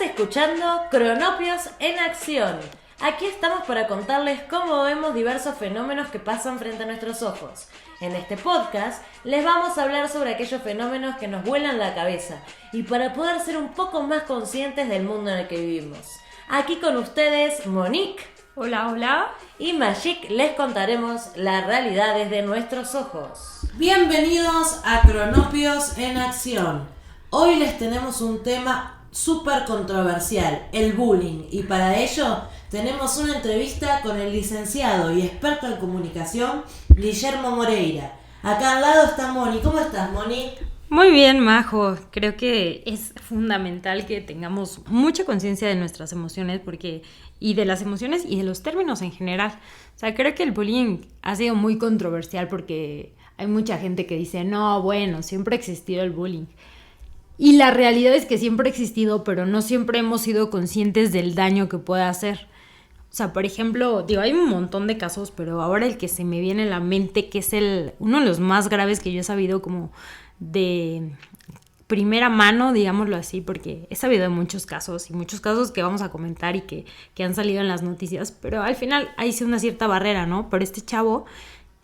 Estás escuchando Cronopios en Acción. Aquí estamos para contarles cómo vemos diversos fenómenos que pasan frente a nuestros ojos. En este podcast les vamos a hablar sobre aquellos fenómenos que nos vuelan la cabeza y para poder ser un poco más conscientes del mundo en el que vivimos. Aquí con ustedes Monique. Hola, hola. Y Magic les contaremos las realidades de nuestros ojos. Bienvenidos a Cronopios en Acción. Hoy les tenemos un tema súper controversial, el bullying. Y para ello tenemos una entrevista con el licenciado y experto en comunicación, Guillermo Moreira. Acá al lado está Moni. ¿Cómo estás, Moni? Muy bien, Majo. Creo que es fundamental que tengamos mucha conciencia de nuestras emociones y de las emociones y de los términos en general. O sea, creo que el bullying ha sido muy controversial porque hay mucha gente que dice, no, bueno, siempre ha existido el bullying. Y la realidad es que siempre ha existido, pero no siempre hemos sido conscientes del daño que puede hacer. O sea, por ejemplo, hay un montón de casos, pero ahora el que se me viene a la mente, que es uno de los más graves que yo he sabido como de primera mano, digámoslo así, porque he sabido de muchos casos y muchos casos que vamos a comentar y que han salido en las noticias, pero al final hay una cierta barrera, ¿no? Pero este chavo,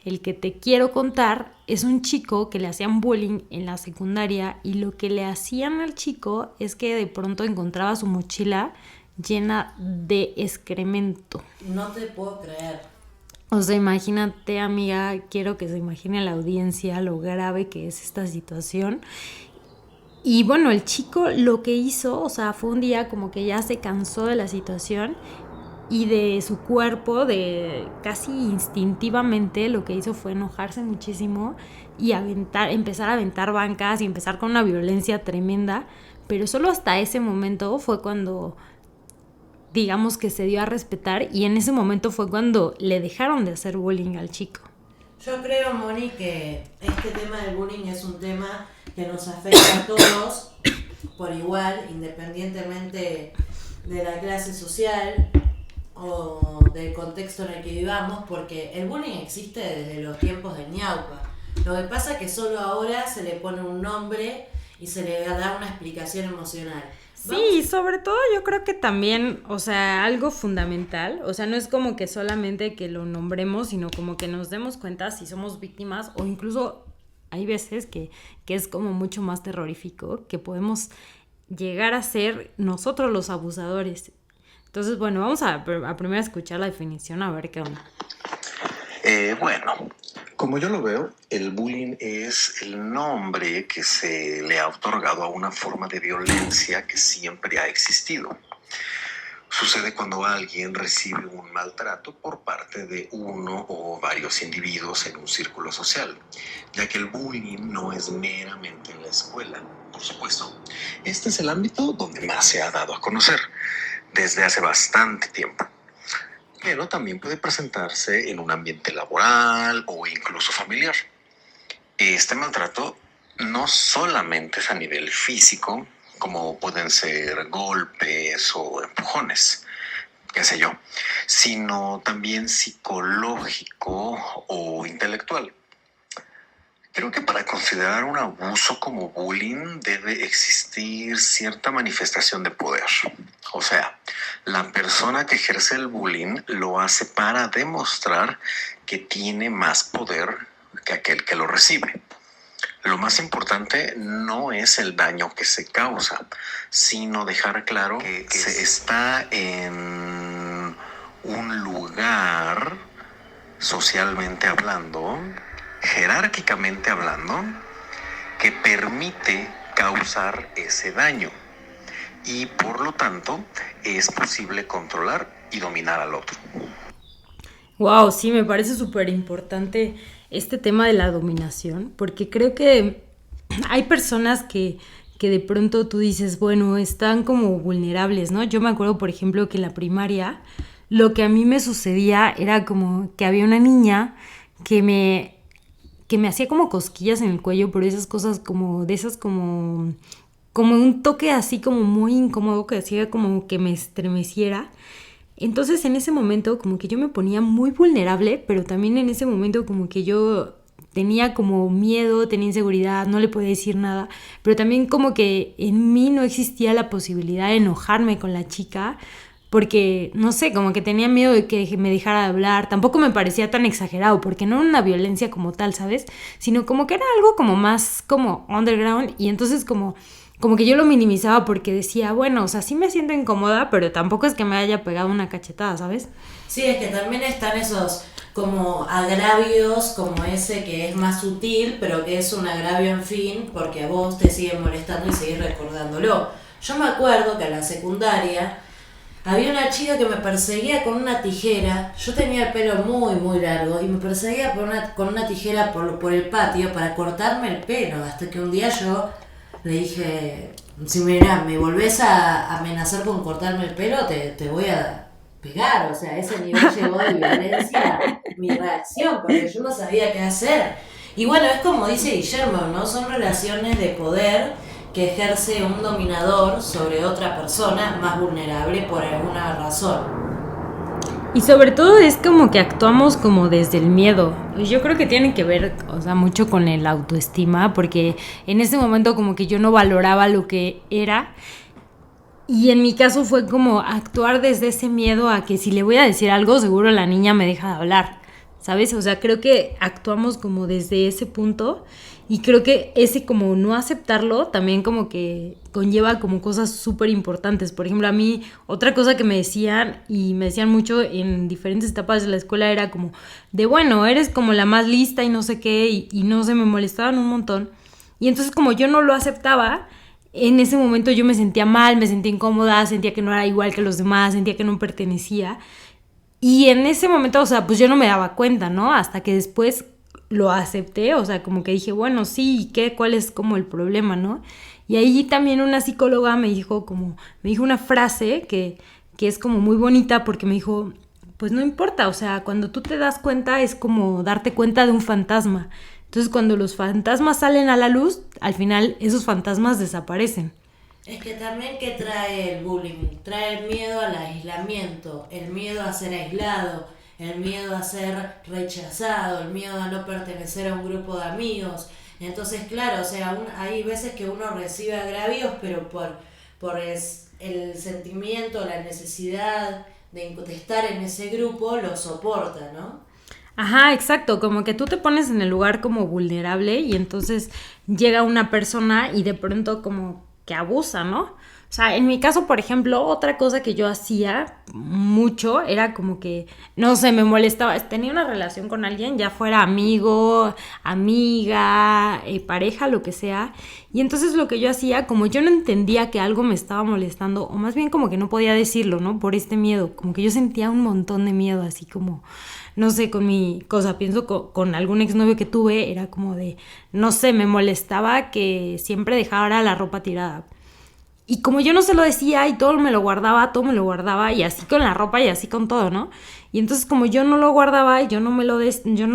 el que te quiero contar, es un chico que le hacían bullying en la secundaria y lo que le hacían al chico es que de pronto encontraba su mochila llena de excremento. No te puedo creer. O sea, imagínate, amiga, quiero que se imagine a la audiencia lo grave que es esta situación. Y bueno, el chico lo que hizo, o sea, fue un día como que ya se cansó de la situación y de su cuerpo, de casi instintivamente lo que hizo fue enojarse muchísimo y empezar a aventar bancas y empezar con una violencia tremenda. Pero solo hasta ese momento fue cuando, digamos, que se dio a respetar, y en ese momento fue cuando le dejaron de hacer bullying al chico. Yo creo, Moni, que este tema del bullying es un tema que nos afecta a todos por igual, independientemente de la clase social o del contexto en el que vivamos, porque el bullying existe desde los tiempos del ñaupa. Lo que pasa es que solo ahora se le pone un nombre y se le da una explicación emocional. Sí, sobre todo yo creo que también, o sea, algo fundamental, o sea, no es como que solamente que lo nombremos, sino como que nos demos cuenta si somos víctimas, o incluso hay veces que es como mucho más terrorífico, que podemos llegar a ser nosotros los abusadores. Entonces, bueno, vamos a primero escuchar la definición, a ver qué onda. Bueno, como yo lo veo, el bullying es el nombre que se le ha otorgado a una forma de violencia que siempre ha existido. Sucede cuando alguien recibe un maltrato por parte de uno o varios individuos en un círculo social, ya que el bullying no es meramente en la escuela, por supuesto. Este es el ámbito donde más se ha dado a conocer desde hace bastante tiempo. Pero también puede presentarse en un ambiente laboral o incluso familiar. Este maltrato no solamente es a nivel físico, como pueden ser golpes o empujones, qué sé yo, sino también psicológico o intelectual. Creo que para considerar un abuso como bullying debe existir cierta manifestación de poder. O sea, la persona que ejerce el bullying lo hace para demostrar que tiene más poder que aquel que lo recibe. Lo más importante no es el daño que se causa, sino dejar claro que se está en un lugar, socialmente hablando, jerárquicamente hablando, que permite causar ese daño y por lo tanto es posible controlar y dominar al otro. Wow, sí, me parece súper importante este tema de la dominación, porque creo que hay personas que de pronto tú dices, bueno, están como vulnerables, ¿no? Yo me acuerdo, por ejemplo, que en la primaria lo que a mí me sucedía era como que había una niña que me hacía como cosquillas en el cuello, pero esas cosas como un toque así como muy incómodo que hacía como que me estremeciera. Entonces en ese momento como que yo me ponía muy vulnerable, pero también en ese momento como que yo tenía como miedo, tenía inseguridad, no le podía decir nada, pero también como que en mí no existía la posibilidad de enojarme con la chica, porque, no sé, como que tenía miedo de que me dejara de hablar. Tampoco me parecía tan exagerado, porque no era una violencia como tal, ¿sabes? Sino como que era algo como más como underground, y entonces como que yo lo minimizaba porque decía, bueno, o sea, sí me siento incómoda, pero tampoco es que me haya pegado una cachetada, ¿sabes? Sí, es que también están esos como agravios como ese que es más sutil, pero que es un agravio en fin, porque a vos te sigue molestando y seguís recordándolo. Yo me acuerdo que en la secundaria había una chica que me perseguía con una tijera. Yo tenía el pelo muy, muy largo y me perseguía con una tijera por el patio para cortarme el pelo. Hasta que un día yo le dije, si me volvés a amenazar con cortarme el pelo, te voy a pegar. O sea, a ese nivel llegó de violencia mi reacción, porque yo no sabía qué hacer. Y bueno, es como dice Guillermo, ¿no? Son relaciones de poder que ejerce un dominador sobre otra persona más vulnerable por alguna razón. Y sobre todo es como que actuamos como desde el miedo. Yo creo que tiene que ver, o sea, mucho con el autoestima, porque en ese momento como que yo no valoraba lo que era. Y en mi caso fue como actuar desde ese miedo a que si le voy a decir algo, seguro la niña me deja de hablar, ¿sabes? O sea, creo que actuamos como desde ese punto. Y creo que ese como no aceptarlo también como que conlleva como cosas súper importantes. Por ejemplo, a mí otra cosa que me decían, y me decían mucho en diferentes etapas de la escuela, era como de, bueno, eres como la más lista y no sé qué, y no sé, me molestaban un montón. Y entonces como yo no lo aceptaba, en ese momento yo me sentía mal, me sentía incómoda, sentía que no era igual que los demás, sentía que no pertenecía. Y en ese momento, o sea, pues yo no me daba cuenta, ¿no? Hasta que después lo acepté, o sea, como que dije, bueno, sí, ¿y qué? ¿Cuál es como el problema, no? Y ahí también una psicóloga me dijo una frase que es como muy bonita, porque me dijo, pues no importa, o sea, cuando tú te das cuenta es como darte cuenta de un fantasma. Entonces, cuando los fantasmas salen a la luz, al final esos fantasmas desaparecen. Es que también que trae el bullying, trae el miedo al aislamiento, el miedo a ser aislado, el miedo a ser rechazado, el miedo a no pertenecer a un grupo de amigos. Entonces, claro, o sea, hay veces que uno recibe agravios, pero por el sentimiento, la necesidad de estar en ese grupo, lo soporta, ¿no? Ajá, exacto, como que tú te pones en el lugar como vulnerable y entonces llega una persona y de pronto como que abusa, ¿no? O sea, en mi caso, por ejemplo, otra cosa que yo hacía mucho era como que, no sé, me molestaba, tenía una relación con alguien, ya fuera amigo, amiga, pareja, lo que sea, y entonces lo que yo hacía, como yo no entendía que algo me estaba molestando, o más bien como que no podía decirlo, ¿no? Por este miedo, como que yo sentía un montón de miedo, así como, no sé, con mi cosa, pienso con algún exnovio que tuve, era como de, no sé, me molestaba que siempre dejara la ropa tirada. Y como yo no se lo decía y todo me lo guardaba, y así con la ropa y así con todo, ¿no? Y entonces como yo no lo guardaba y yo no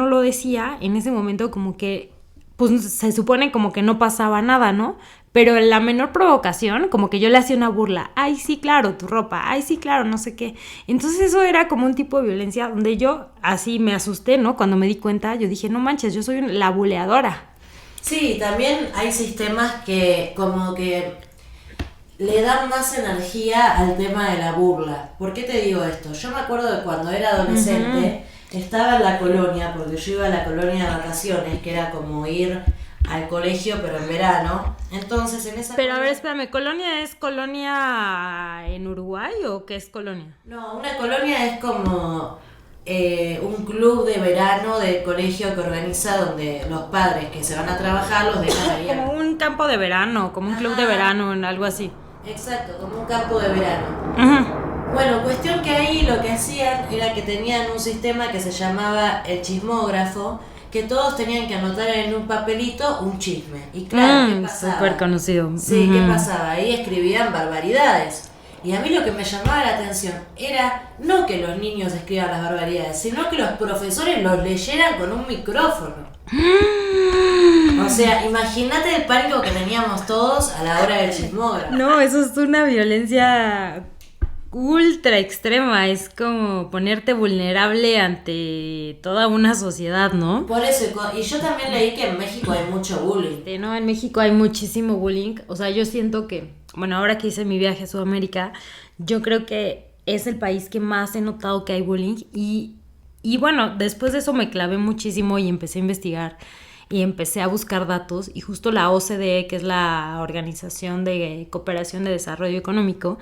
lo decía, en ese momento como que, pues se supone como que no pasaba nada, ¿no? Pero en la menor provocación, como que yo le hacía una burla. Ay, sí, claro, tu ropa. Ay, sí, claro, no sé qué. Entonces eso era como un tipo de violencia donde yo así me asusté, ¿no? Cuando me di cuenta, yo dije, no manches, yo soy la buleadora. Sí, también hay sistemas que como que le dan más energía al tema de la burla. ¿Por qué te digo esto? Yo me acuerdo de cuando era adolescente, estaba en la colonia, porque yo iba a la colonia de vacaciones, que era como ir al colegio, pero en verano. Entonces, en esa Pero a ver, espérame, ¿colonia es colonia en Uruguay o qué es colonia? No, una colonia es como un club de verano del colegio que organiza, donde los padres que se van a trabajar los dejan ahí. Como un campo de verano, como un club de verano, algo así. Exacto, como un campo de verano. Ajá. Bueno, cuestión que ahí lo que hacían era que tenían un sistema que se llamaba el chismógrafo, que todos tenían que anotar en un papelito un chisme. Y claro, ¿qué pasaba? Súper conocido. Sí, ¿qué pasaba? Ahí escribían barbaridades. Y a mí lo que me llamaba la atención era no que los niños escriban las barbaridades, sino que los profesores los leyeran con un micrófono. O sea, imagínate el pánico que teníamos todos a la hora del chismógrafo. No, eso es una violencia ultra extrema, es como ponerte vulnerable ante toda una sociedad, ¿no? Por eso, y yo también leí que en México hay mucho bullying. No, en México hay muchísimo bullying, o sea, yo siento que, bueno, ahora que hice mi viaje a Sudamérica, yo creo que es el país que más he notado que hay bullying y bueno, después de eso me clavé muchísimo y empecé a investigar y empecé a buscar datos y justo la OCDE, que es la Organización de Cooperación de Desarrollo Económico,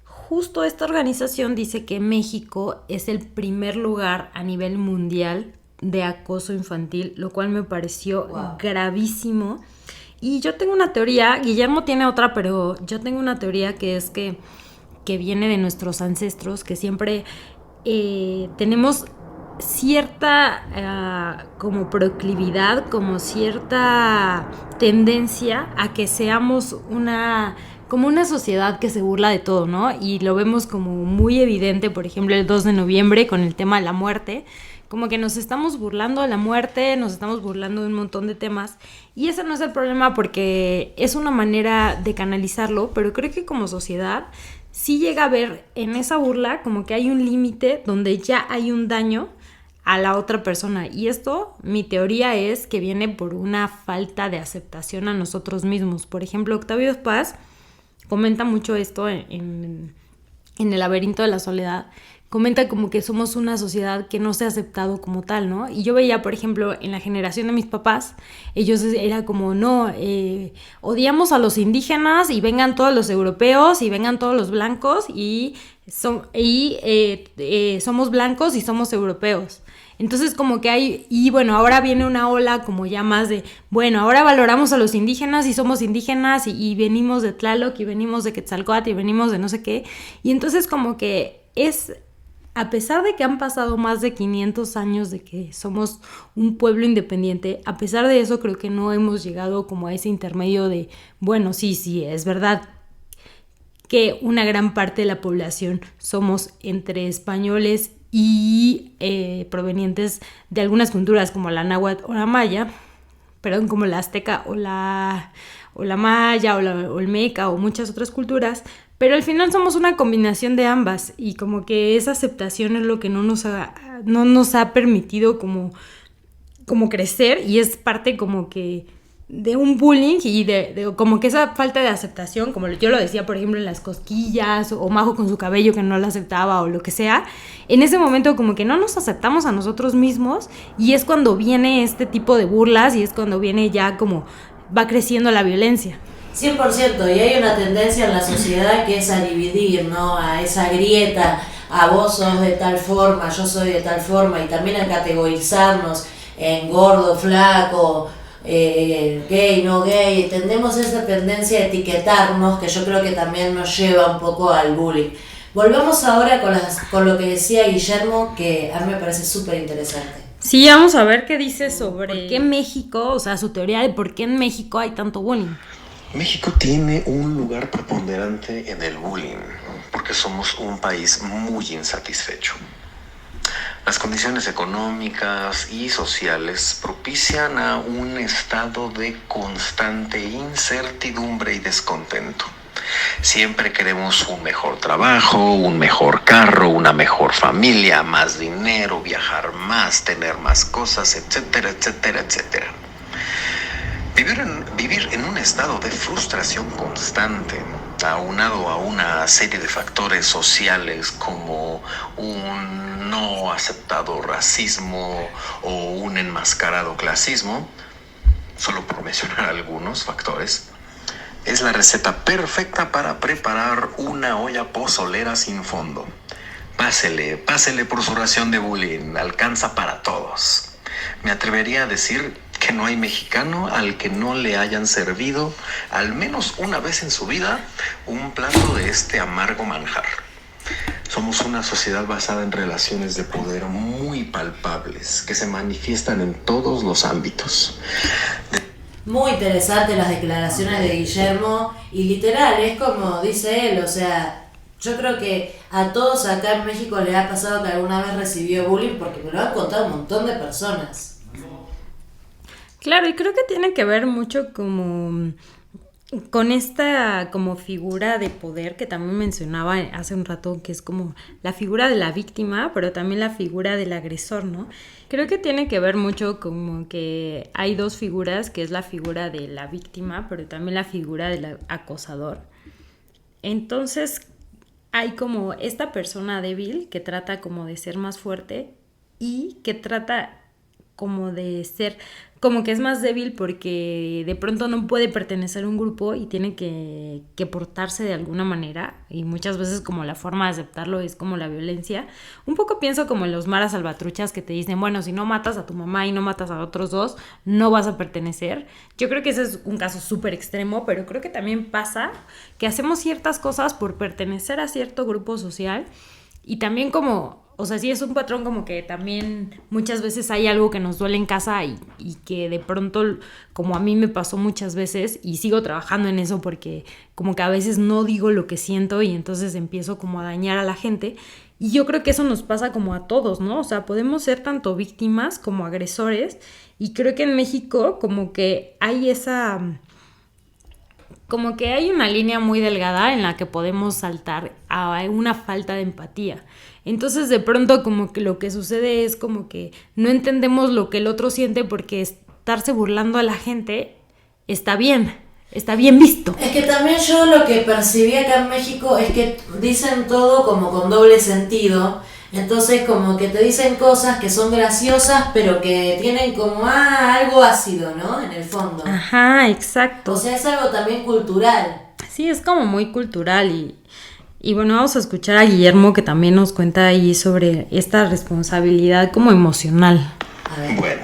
justo esta organización dice que México es el primer lugar a nivel mundial de acoso infantil, lo cual me pareció gravísimo. Y yo tengo una teoría, Guillermo tiene otra, pero yo tengo una teoría que es que viene de nuestros ancestros, que siempre tenemos cierta como proclividad, como cierta tendencia a que seamos como una sociedad que se burla de todo, ¿no? Y lo vemos como muy evidente, por ejemplo, el 2 de noviembre con el tema de la muerte, como que nos estamos burlando de la muerte, nos estamos burlando de un montón de temas, y ese no es el problema porque es una manera de canalizarlo, pero creo que como sociedad sí llega a ver en esa burla como que hay un límite donde ya hay un daño a la otra persona. Y esto, mi teoría es que viene por una falta de aceptación a nosotros mismos. Por ejemplo, Octavio Paz comenta mucho esto en El laberinto de la soledad. Comenta como que somos una sociedad que no se ha aceptado como tal, ¿no? Y yo veía, por ejemplo, en la generación de mis papás, ellos era como, no, odiamos a los indígenas y vengan todos los europeos y vengan todos los blancos y somos blancos y somos europeos. Entonces como que hay, y bueno, ahora viene una ola como ya más de, bueno, ahora valoramos a los indígenas y somos indígenas y venimos de Tlaloc y venimos de Quetzalcóatl y venimos de no sé qué. Y entonces como que es, a pesar de que han pasado más de 500 años de que somos un pueblo independiente, a pesar de eso creo que no hemos llegado como a ese intermedio de, bueno, sí, es verdad que una gran parte de la población somos entre españoles y provenientes de algunas culturas como la náhuatl o la maya, perdón, como la azteca o la maya o la olmeca o muchas otras culturas, pero al final somos una combinación de ambas y como que esa aceptación es lo que no nos ha permitido como crecer y es parte como que de un bullying y de como que esa falta de aceptación, como yo lo decía por ejemplo en las cosquillas o Majo con su cabello que no lo aceptaba o lo que sea, en ese momento como que no nos aceptamos a nosotros mismos y es cuando viene este tipo de burlas y es cuando viene ya como va creciendo la violencia. 100%, y hay una tendencia en la sociedad que es a dividir, ¿no? A esa grieta, a vos sos de tal forma, yo soy de tal forma, y también a categorizarnos en gordo, flaco, gay, no gay. Tendemos esa tendencia a etiquetarnos que yo creo que también nos lleva un poco al bullying. Volvamos ahora con lo que decía Guillermo, que a mí me parece súper interesante. Sí, vamos a ver qué dice sobre por qué México, o sea, su teoría de por qué en México hay tanto bullying. México tiene un lugar preponderante en el bullying, porque somos un país muy insatisfecho. Las condiciones económicas y sociales propician a un estado de constante incertidumbre y descontento. Siempre queremos un mejor trabajo, un mejor carro, una mejor familia, más dinero, viajar más, tener más cosas, etcétera, etcétera, etcétera. Vivir en un estado de frustración constante, aunado a una serie de factores sociales como un no aceptado racismo o un enmascarado clasismo, solo por mencionar algunos factores, es la receta perfecta para preparar una olla pozolera sin fondo. Pásele por su ración de bullying, alcanza para todos. Me atrevería a decir que no hay mexicano al que no le hayan servido, al menos una vez en su vida, un plato de este amargo manjar. Somos una sociedad basada en relaciones de poder muy palpables, que se manifiestan en todos los ámbitos. Muy interesante las declaraciones de Guillermo, y literal, es como dice él, o sea, yo creo que a todos acá en México les ha pasado que alguna vez recibió bullying, porque me lo han contado un montón de personas. Claro, y creo que tiene que ver mucho como con esta como figura de poder que también mencionaba hace un rato, que es como la figura de la víctima, pero también la figura del agresor, ¿no? Creo que tiene que ver mucho como que hay dos figuras, que es la figura de la víctima, pero también la figura del acosador. Entonces hay como esta persona débil que trata como de ser más fuerte y que trata como de ser, como que es más débil porque de pronto no puede pertenecer a un grupo y tiene que portarse de alguna manera, y muchas veces como la forma de aceptarlo es como la violencia. Un poco pienso como en los maras salvatruchas que te dicen, bueno, si no matas a tu mamá y no matas a otros dos, no vas a pertenecer. Yo creo que ese es un caso súper extremo, pero creo que también pasa que hacemos ciertas cosas por pertenecer a cierto grupo social, y también como, o sea, sí es un patrón como que también muchas veces hay algo que nos duele en casa y que de pronto, como a mí me pasó muchas veces, y sigo trabajando en eso porque como que a veces no digo lo que siento y entonces empiezo como a dañar a la gente. Y yo creo que eso nos pasa como a todos, ¿no? O sea, podemos ser tanto víctimas como agresores, y creo que en México como que hay esa... como que hay una línea muy delgada en la que podemos saltar a una falta de empatía. Entonces de pronto como que lo que sucede es como que no entendemos lo que el otro siente, porque estarse burlando a la gente está bien visto. Es que también yo lo que percibí acá en México es que dicen todo como con doble sentido. Entonces como que te dicen cosas que son graciosas, pero que tienen como algo ácido, ¿no? En el fondo. Ajá, exacto. O sea, es algo también cultural. Sí, es como muy cultural. Y bueno, vamos a escuchar a Guillermo, que también nos cuenta ahí sobre esta responsabilidad como emocional. A ver. Bueno,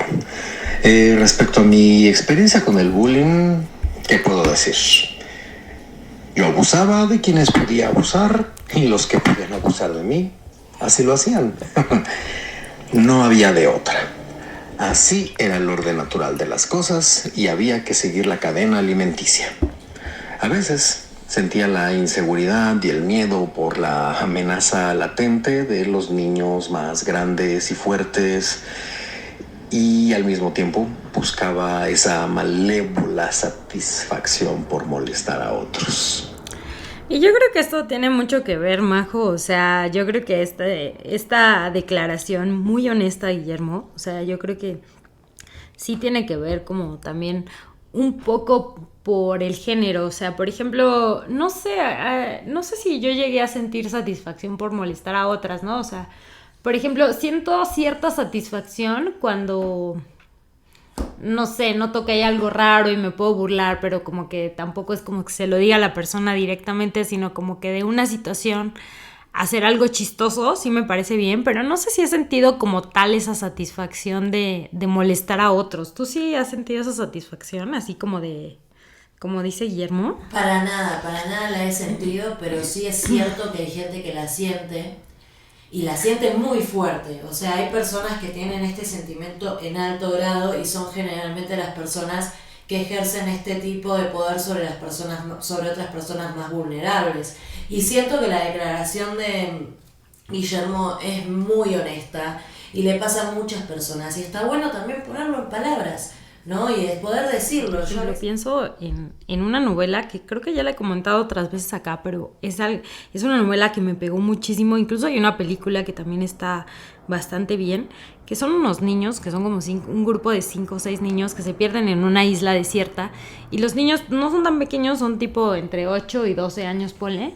respecto a mi experiencia con el bullying, ¿qué puedo decir? Yo abusaba de quienes podía abusar, y los que podían abusar de mí, así lo hacían. No había de otra. Así era el orden natural de las cosas, y había que seguir la cadena alimenticia. A veces sentía la inseguridad y el miedo por la amenaza latente de los niños más grandes y fuertes, y al mismo tiempo buscaba esa malévola satisfacción por molestar a otros. Y yo creo que esto tiene mucho que ver, Majo. O sea, yo creo que esta declaración muy honesta, Guillermo, o sea, yo creo que sí tiene que ver como también un poco por el género. O sea, por ejemplo, no sé si yo llegué a sentir satisfacción por molestar a otras, ¿no? O sea, por ejemplo, siento cierta satisfacción cuando, no sé, noto que hay algo raro y me puedo burlar, pero como que tampoco es como que se lo diga a la persona directamente, sino como que de una situación hacer algo chistoso, sí me parece bien, pero no sé si he sentido como tal esa satisfacción de molestar a otros. ¿Tú sí has sentido esa satisfacción, así como como dice Guillermo? Para nada la he sentido, pero sí es cierto que hay gente que la siente, y la siente muy fuerte. O sea, hay personas que tienen este sentimiento en alto grado, y son generalmente las personas que ejercen este tipo de poder sobre otras personas más vulnerables. Y siento que la declaración de Guillermo es muy honesta y le pasa a muchas personas, y está bueno también ponerlo en palabras, ¿no? Y es poder decirlo. Yo lo pienso en una novela que creo que ya la he comentado otras veces acá, pero es una novela que me pegó muchísimo. Incluso hay una película que también está bastante bien, que son unos niños, que son como un grupo de 5 o 6 niños que se pierden en una isla desierta, y los niños no son tan pequeños, son tipo entre 8 y 12 años, ponle.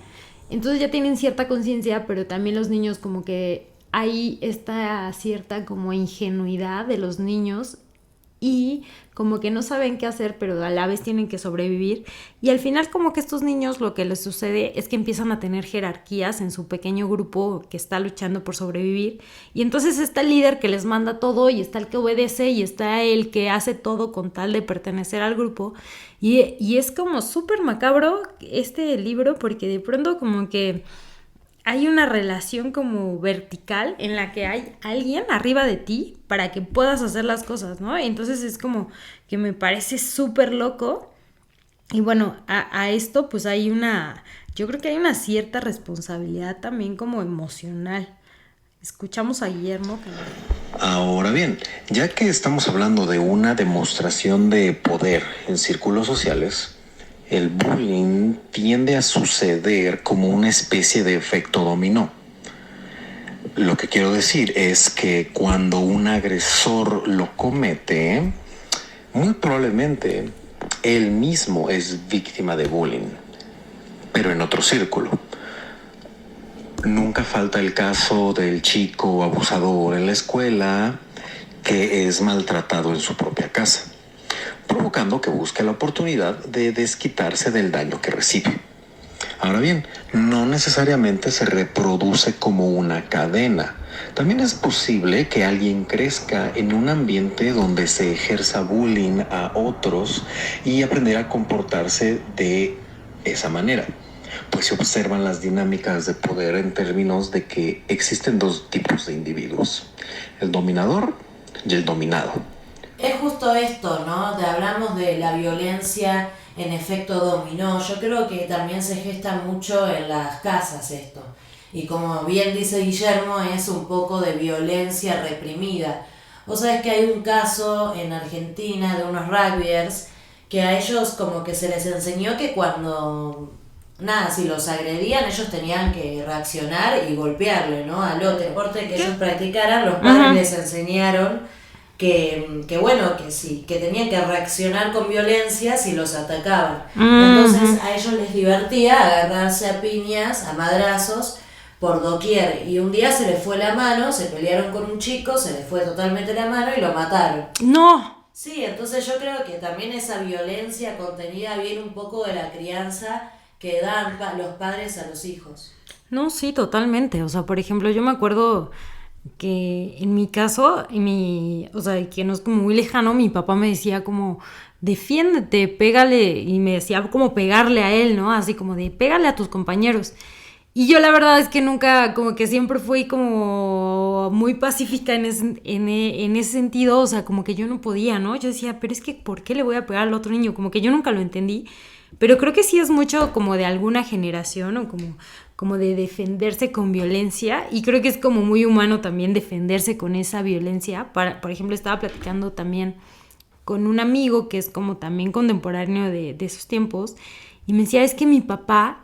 Entonces ya tienen cierta conciencia, pero también los niños como que hay esta cierta como ingenuidad de los niños, y como que no saben qué hacer, pero a la vez tienen que sobrevivir. Y al final como que estos niños lo que les sucede es que empiezan a tener jerarquías en su pequeño grupo que está luchando por sobrevivir. Y entonces está el líder que les manda todo, y está el que obedece, y está el que hace todo con tal de pertenecer al grupo. Y es como súper macabro este libro, porque de pronto como que hay una relación como vertical en la que hay alguien arriba de ti para que puedas hacer las cosas, ¿no? Entonces es como que me parece súper loco. Y bueno, a esto pues yo creo que hay una cierta responsabilidad también como emocional. Escuchamos a Guillermo. Ahora bien, ya que estamos hablando de una demostración de poder en círculos sociales, El bullying tiende a suceder como una especie de efecto dominó. Lo que quiero decir es que cuando un agresor lo comete, muy probablemente él mismo es víctima de bullying, pero en otro círculo. Nunca falta el caso del chico abusador en la escuela que es maltratado en su propia casa, provocando que busque la oportunidad de desquitarse del daño que recibe. Ahora bien, no necesariamente se reproduce como una cadena. También es posible que alguien crezca en un ambiente donde se ejerza bullying a otros y aprender a comportarse de esa manera. Pues se observan las dinámicas de poder en términos de que existen dos tipos de individuos, el dominador y el dominado. Es justo esto, ¿no? Hablamos de la violencia en efecto dominó. Yo creo que también se gesta mucho en las casas esto. Y como bien dice Guillermo, es un poco de violencia reprimida. Vos sabés que hay un caso en Argentina de unos rugbyers que a ellos como que se les enseñó que cuando, nada, si los agredían ellos tenían que reaccionar y golpearle, ¿no? Al otro deporte que ellos practicaran, los padres les enseñaron que bueno, que sí, que tenían que reaccionar con violencia si los atacaban. Entonces a ellos les divertía agarrarse a piñas, a madrazos, por doquier. Y un día se les fue la mano, se pelearon con un chico, se les fue totalmente la mano y lo mataron. ¡No! Sí, entonces yo creo que también esa violencia contenida viene un poco de la crianza que dan los padres a los hijos. No, sí, totalmente. O sea, por ejemplo, yo me acuerdo que en mi caso, o sea, que no es como muy lejano, mi papá me decía como, defiéndete, pégale, y me decía como pegarle a él, ¿no? Así como de, pégale a tus compañeros. Y yo la verdad es que nunca, como que siempre fui como muy pacífica en ese sentido, o sea, como que yo no podía, ¿no? Yo decía, pero es que, ¿por qué le voy a pegar al otro niño? Como que yo nunca lo entendí, pero creo que sí es mucho como de alguna generación o como de defenderse con violencia, y creo que es como muy humano también defenderse con esa violencia. Por ejemplo, estaba platicando también con un amigo que es como también contemporáneo de esos tiempos, y me decía, es que mi papá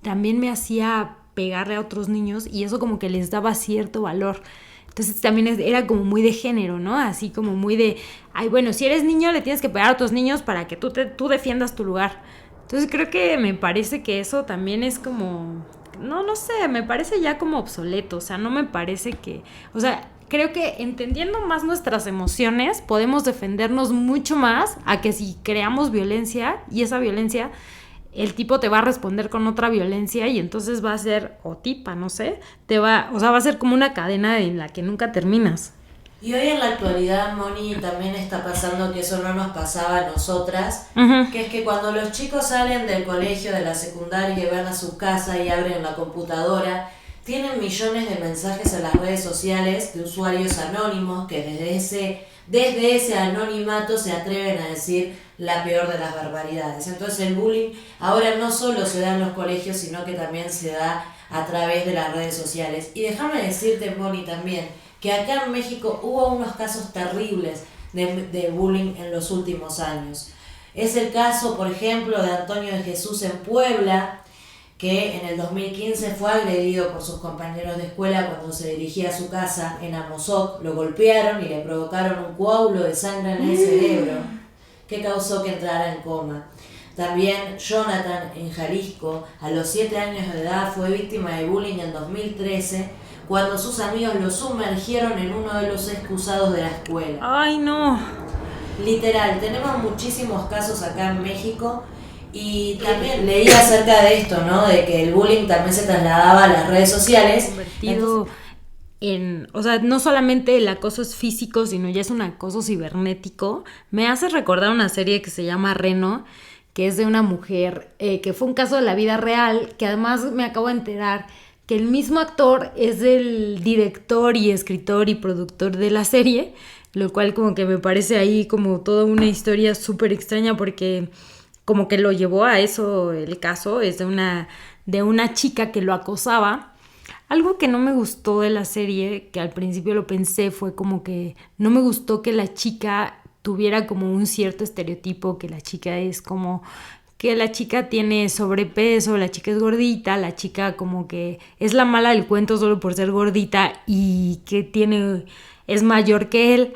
también me hacía pegarle a otros niños y eso como que les daba cierto valor. Entonces también era como muy de género, ¿no? Así como muy de, ay, bueno, si eres niño le tienes que pegar a otros niños para que tú defiendas tu lugar. Entonces creo que me parece que eso también es como, no sé, me parece ya como obsoleto. O sea, no me parece que, o sea, creo que entendiendo más nuestras emociones podemos defendernos mucho más a que si creamos violencia y esa violencia el tipo te va a responder con otra violencia y entonces va a ser, o tipa, no sé, va a ser como una cadena en la que nunca terminas. Y hoy en la actualidad, Moni, también está pasando que eso no nos pasaba a nosotras, que es que cuando los chicos salen del colegio, de la secundaria y van a su casa y abren la computadora, tienen millones de mensajes en las redes sociales de usuarios anónimos que desde ese anonimato se atreven a decir la peor de las barbaridades. Entonces el bullying ahora no solo se da en los colegios, sino que también se da a través de las redes sociales. Y déjame decirte, Moni, también, que acá en México hubo unos casos terribles de bullying en los últimos años. Es el caso, por ejemplo, de Antonio de Jesús en Puebla, que en el 2015 fue agredido por sus compañeros de escuela cuando se dirigía a su casa en Amozoc. Lo golpearon y le provocaron un coágulo de sangre en el cerebro que causó que entrara en coma. También Jonathan en Jalisco, a los 7 años de edad, fue víctima de bullying en 2013 cuando sus amigos lo sumergieron en uno de los excusados de la escuela. ¡Ay, no! Literal, tenemos muchísimos casos acá en México. Y también leí acerca de esto, ¿no? De que el bullying también se trasladaba a las redes sociales. Convertido en, o sea, no solamente el acoso es físico, sino ya es un acoso cibernético. Me hace recordar una serie que se llama Reno, que es de una mujer, que fue un caso de la vida real, que además me acabo de enterar que el mismo actor es el director y escritor y productor de la serie, lo cual como que me parece ahí como toda una historia súper extraña porque como que lo llevó a eso. El caso es de una chica que lo acosaba. Algo que no me gustó de la serie, que al principio lo pensé, fue como que no me gustó que la chica tuviera como un cierto estereotipo, que la chica es como que la chica tiene sobrepeso, la chica es gordita, la chica como que es la mala del cuento solo por ser gordita y que es mayor que él.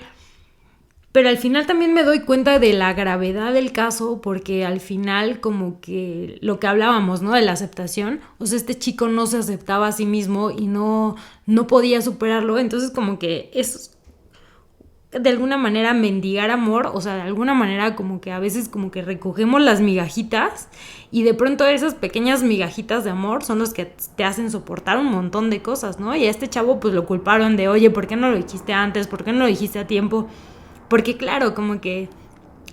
Pero al final también me doy cuenta de la gravedad del caso, porque al final como que lo que hablábamos, ¿no? De la aceptación, o sea, este chico no se aceptaba a sí mismo y no podía superarlo, entonces como que es de alguna manera mendigar amor, o sea, de alguna manera como que a veces como que recogemos las migajitas y de pronto esas pequeñas migajitas de amor son los que te hacen soportar un montón de cosas, ¿no? Y a este chavo pues lo culparon de, oye, ¿por qué no lo dijiste antes? ¿Por qué no lo dijiste a tiempo? Porque claro, como que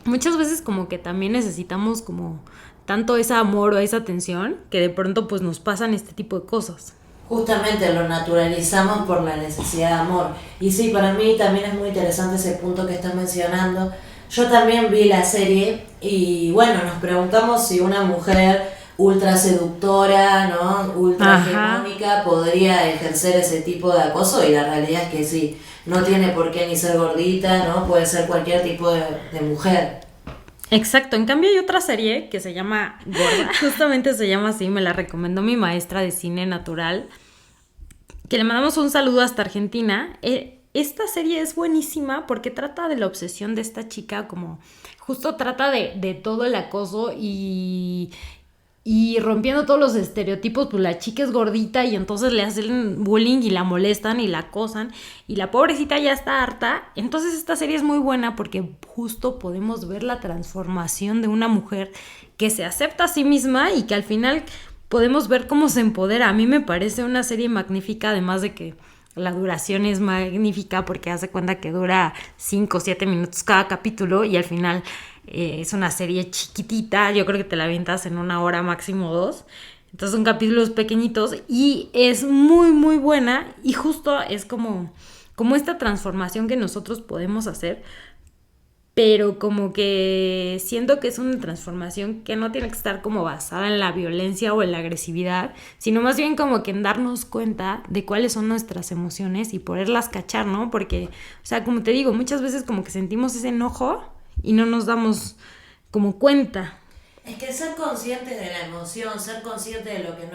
muchas veces como que también necesitamos como tanto ese amor o esa atención que de pronto pues nos pasan este tipo de cosas. Justamente lo naturalizamos por la necesidad de amor. Y sí, para mí también es muy interesante ese punto que estás mencionando. Yo también vi la serie y bueno, nos preguntamos si una mujer ultra seductora, ¿no? Ultra hegemónica podría ejercer ese tipo de acoso, y la realidad es que sí. No tiene por qué ni ser gordita, ¿no? Puede ser cualquier tipo de mujer. Exacto, en cambio hay otra serie que se llama Gorda, justamente se llama así, me la recomendó mi maestra de cine natural, que le mandamos un saludo hasta Argentina. Esta serie es buenísima porque trata de la obsesión de esta chica, como justo trata de todo el acoso y rompiendo todos los estereotipos. Pues la chica es gordita y entonces le hacen bullying y la molestan y la acosan y la pobrecita ya está harta. Entonces esta serie es muy buena porque justo podemos ver la transformación de una mujer que se acepta a sí misma y que al final podemos ver cómo se empodera. A mí me parece una serie magnífica, además de que la duración es magnífica porque hace cuenta que dura 5 o 7 minutos cada capítulo y al final es una serie chiquitita. Yo creo que te la avientas en 1 hora, máximo 2. Entonces son capítulos pequeñitos y es muy muy buena y justo es como esta transformación que nosotros podemos hacer, pero como que siento que es una transformación que no tiene que estar como basada en la violencia o en la agresividad, sino más bien como que en darnos cuenta de cuáles son nuestras emociones y poderlas cachar, ¿no? Porque, o sea, como te digo, muchas veces como que sentimos ese enojo y no nos damos como cuenta. Es que ser consciente de la emoción, ser consciente de lo que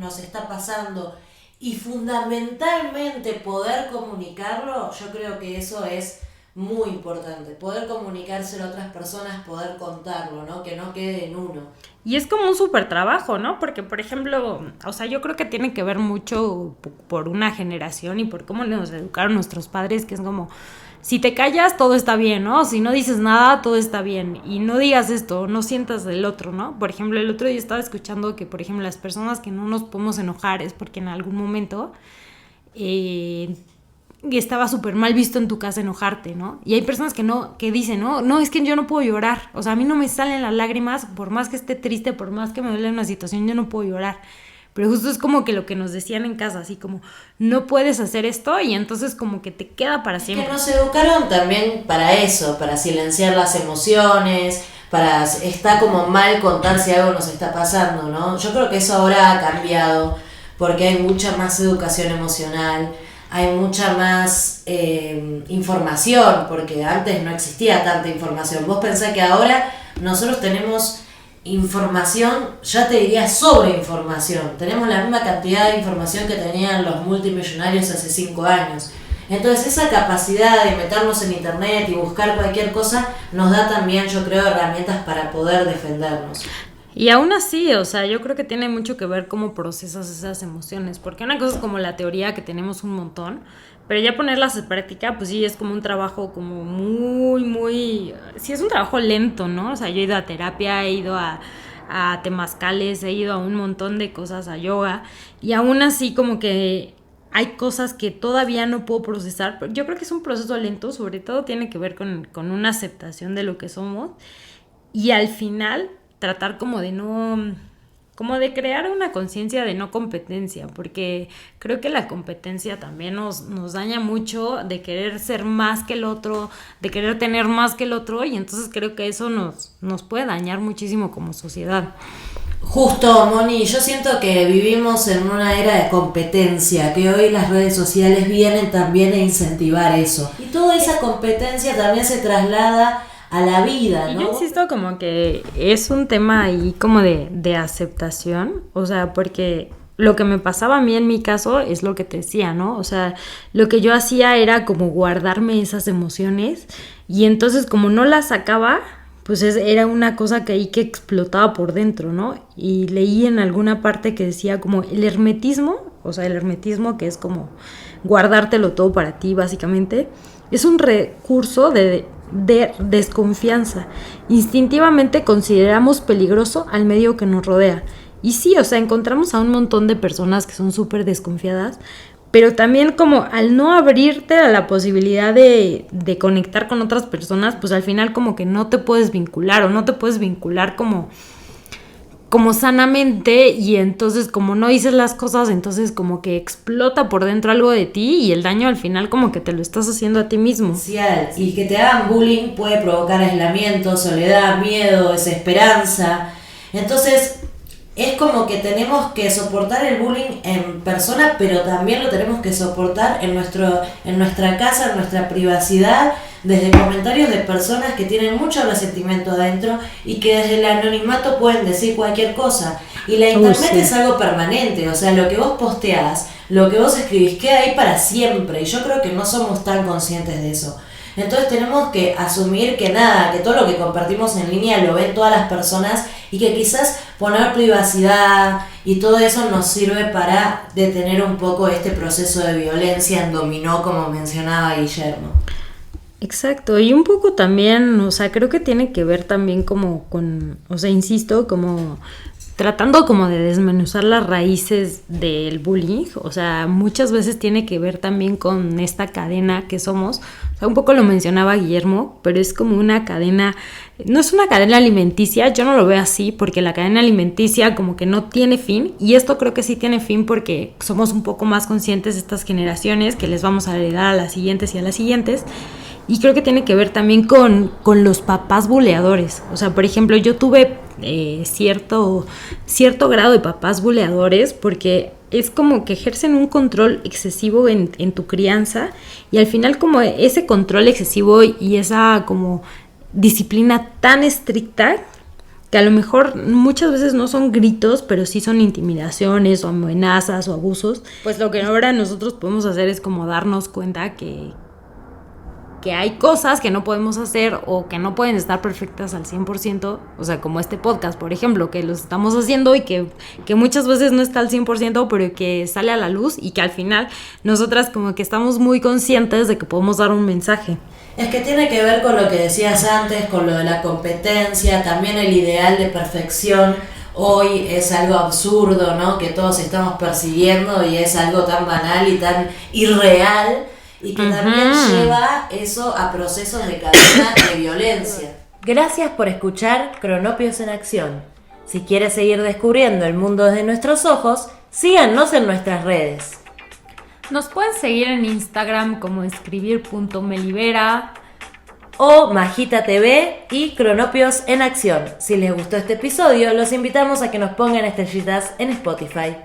nos está pasando y fundamentalmente poder comunicarlo, yo creo que eso es muy importante. Poder comunicárselo a otras personas, poder contarlo, ¿no? Que no quede en uno. Y es como un súper trabajo, ¿no? Porque, por ejemplo, o sea, yo creo que tiene que ver mucho por una generación y por cómo nos educaron nuestros padres, que es como, si te callas, todo está bien, ¿no? Si no dices nada, todo está bien. Y no digas esto, no sientas del otro, ¿no? Por ejemplo, el otro día estaba escuchando que, por ejemplo, las personas que no nos podemos enojar es porque en algún momento estaba súper mal visto en tu casa enojarte, ¿no? Y hay personas que dicen, no, es que yo no puedo llorar. O sea, a mí no me salen las lágrimas, por más que esté triste, por más que me duele una situación, yo no puedo llorar. Pero justo es como que lo que nos decían en casa, así como, no puedes hacer esto, y entonces como que te queda para siempre. Es que nos educaron también para eso, para silenciar las emociones, está como mal contar si algo nos está pasando, ¿no? Yo creo que eso ahora ha cambiado, porque hay mucha más educación emocional, hay mucha más información, porque antes no existía tanta información. Vos pensás que ahora nosotros tenemos información, ya te diría sobreinformación. Tenemos la misma cantidad de información que tenían los multimillonarios hace 5 años. Entonces esa capacidad de meternos en internet y buscar cualquier cosa nos da también, yo creo, herramientas para poder defendernos. Y aún así, o sea, yo creo que tiene mucho que ver cómo procesas esas emociones, porque una cosa es como la teoría, que tenemos un montón, pero ya ponerlas en práctica, pues sí, es como un trabajo como muy, sí, es un trabajo lento, ¿no? O sea, yo he ido a terapia, he ido a temazcales, he ido a un montón de cosas, a yoga, y aún así como que hay cosas que todavía no puedo procesar, pero yo creo que es un proceso lento, sobre todo tiene que ver con una aceptación de lo que somos, y al final tratar como de crear una conciencia de no competencia, porque creo que la competencia también nos daña mucho, de querer ser más que el otro, de querer tener más que el otro, y entonces creo que eso nos puede dañar muchísimo como sociedad. Justo, Moni, yo siento que vivimos en una era de competencia, que hoy las redes sociales vienen también a incentivar eso. Y toda esa competencia también se traslada a la vida, Y ¿no? yo insisto como que es un tema ahí como de aceptación, o sea, porque lo que me pasaba a mí en mi caso es lo que te decía, ¿no? O sea, lo que yo hacía era como guardarme esas emociones y entonces como no las sacaba, pues era una cosa que ahí que explotaba por dentro, ¿no? Y leí en alguna parte que decía como el hermetismo, o sea, el hermetismo que es como guardártelo todo para ti, básicamente, es un recurso de desconfianza. Instintivamente consideramos peligroso al medio que nos rodea. Y sí, o sea, encontramos a un montón de personas que son súper desconfiadas, pero también como al no abrirte a la posibilidad de conectar con otras personas, pues al final como que no te puedes vincular o no te puedes vincular como sanamente, y entonces como no dices las cosas, entonces como que explota por dentro algo de ti y el daño al final como que te lo estás haciendo a ti mismo. Y que te hagan bullying puede provocar aislamiento, soledad, miedo, desesperanza. Entonces es como que tenemos que soportar el bullying en persona, pero también lo tenemos que soportar en nuestra casa, en nuestra privacidad, desde comentarios de personas que tienen mucho resentimiento adentro y que desde el anonimato pueden decir cualquier cosa. Y la internet es algo permanente, o sea, lo que vos posteás, lo que vos escribís queda ahí para siempre, y yo creo que no somos tan conscientes de eso. Entonces tenemos que asumir que nada, que todo lo que compartimos en línea lo ven todas las personas y que quizás poner privacidad y todo eso nos sirve para detener un poco este proceso de violencia en dominó, como mencionaba Guillermo. Exacto, y un poco también, o sea, creo que tiene que ver también como con, o sea, insisto, como tratando como de desmenuzar las raíces del bullying, o sea, muchas veces tiene que ver también con esta cadena que somos, o sea, un poco lo mencionaba Guillermo, pero es como una cadena, no es una cadena alimenticia, yo no lo veo así, porque la cadena alimenticia como que no tiene fin, y esto creo que sí tiene fin porque somos un poco más conscientes de estas generaciones que les vamos a heredar a las siguientes y a las siguientes. Y creo que tiene que ver también con los papás buleadores. O sea, por ejemplo, yo tuve cierto grado de papás buleadores porque es como que ejercen un control excesivo en tu crianza, y al final como ese control excesivo y esa como disciplina tan estricta que a lo mejor muchas veces no son gritos, pero sí son intimidaciones o amenazas o abusos, pues lo que ahora nosotros podemos hacer es como darnos cuenta que hay cosas que no podemos hacer o que no pueden estar perfectas al 100%, o sea, como este podcast, por ejemplo, que los estamos haciendo y que muchas veces no está al 100%, pero que sale a la luz y que al final nosotras como que estamos muy conscientes de que podemos dar un mensaje. Es que tiene que ver con lo que decías antes, con lo de la competencia, también el ideal de perfección. Hoy es algo absurdo, ¿no? Que todos estamos persiguiendo y es algo tan banal y tan irreal, y que también lleva eso a procesos de cadena de violencia. Gracias por escuchar Cronopios en Acción. Si quieres seguir descubriendo el mundo desde nuestros ojos, síganos en nuestras redes. Nos pueden seguir en Instagram como escribir.melibera o Majita TV y Cronopios en Acción. Si les gustó este episodio, los invitamos a que nos pongan estrellitas en Spotify.